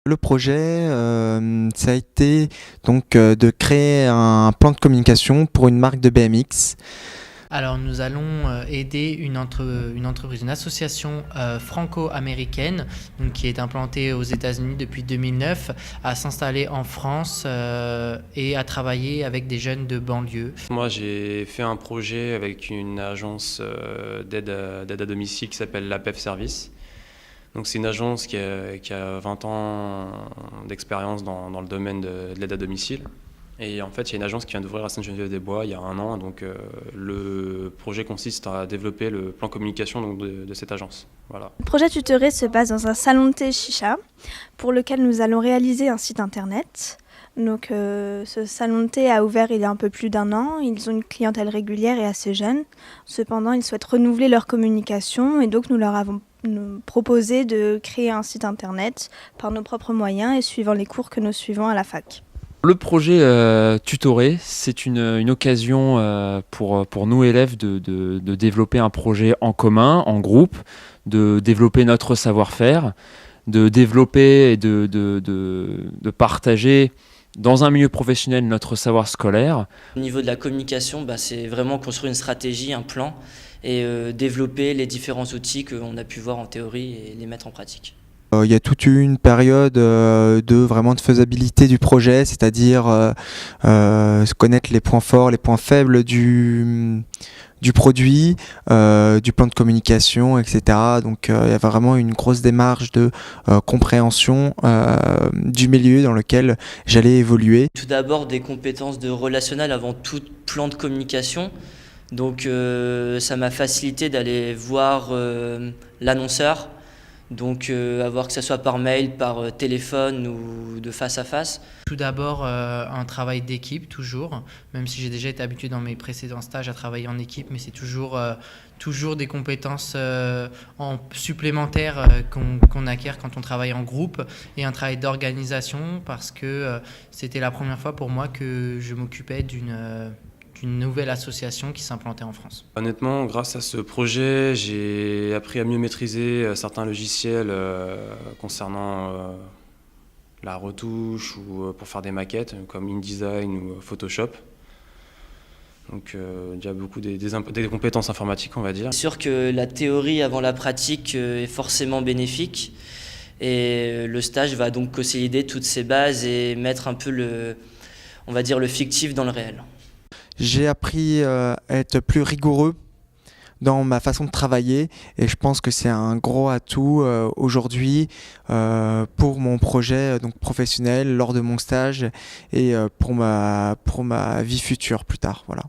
Le projet, ça a été donc de créer un plan de communication pour une marque de BMX. Alors nous allons aider une entreprise, une association franco-américaine donc, qui est implantée aux États-Unis depuis 2009 à s'installer en France et à travailler avec des jeunes de banlieue. Moi j'ai fait un projet avec une agence d'aide à domicile qui s'appelle l'APEF Service. Donc c'est une agence qui a 20 ans d'expérience dans le domaine de l'aide à domicile. Et en fait, il y a une agence qui vient d'ouvrir à Sainte-Geneviève-des-Bois il y a un an. Donc le projet consiste à développer le plan communication donc, de cette agence. Voilà. Le projet Tutoré se base dans un salon de thé chicha pour lequel nous allons réaliser un site internet. Donc ce salon de thé a ouvert il y a un peu plus d'un an. Ils ont une clientèle régulière et assez jeune. Cependant, ils souhaitent renouveler leur communication et donc nous leur avons proposé de créer un site internet par nos propres moyens et suivant les cours que nous suivons à la fac. Le projet Tutoré, c'est une occasion pour nous élèves de développer un projet en commun, en groupe, de développer notre savoir-faire, de développer et de partager dans un milieu professionnel notre savoir scolaire. Au niveau de la communication, c'est vraiment construire une stratégie, un plan et développer les différents outils qu'on a pu voir en théorie et les mettre en pratique. Il y a toute une période de faisabilité du projet, c'est-à-dire connaître les points forts, les points faibles du produit, du plan de communication, etc. Donc il y a vraiment une grosse démarche de compréhension du milieu dans lequel j'allais évoluer. Tout d'abord des compétences de relationnel avant tout plan de communication. Donc ça m'a facilité d'aller voir l'annonceur. Donc avoir que ce soit par mail, par téléphone ou de face à face. Tout d'abord un travail d'équipe toujours, même si j'ai déjà été habitué dans mes précédents stages à travailler en équipe, mais c'est toujours des compétences supplémentaires qu'on acquiert quand on travaille en groupe et un travail d'organisation parce que c'était la première fois pour moi que je m'occupais d'une nouvelle association qui s'implantait en France. Honnêtement, grâce à ce projet, j'ai appris à mieux maîtriser certains logiciels concernant la retouche ou pour faire des maquettes comme InDesign ou Photoshop. Donc il y a beaucoup des compétences informatiques, on va dire. C'est sûr que la théorie avant la pratique est forcément bénéfique et le stage va donc consolider toutes ces bases et mettre un peu le fictif dans le réel. J'ai appris à être plus rigoureux dans ma façon de travailler et je pense que c'est un gros atout aujourd'hui pour mon projet donc professionnel lors de mon stage et pour ma vie future plus tard. Voilà.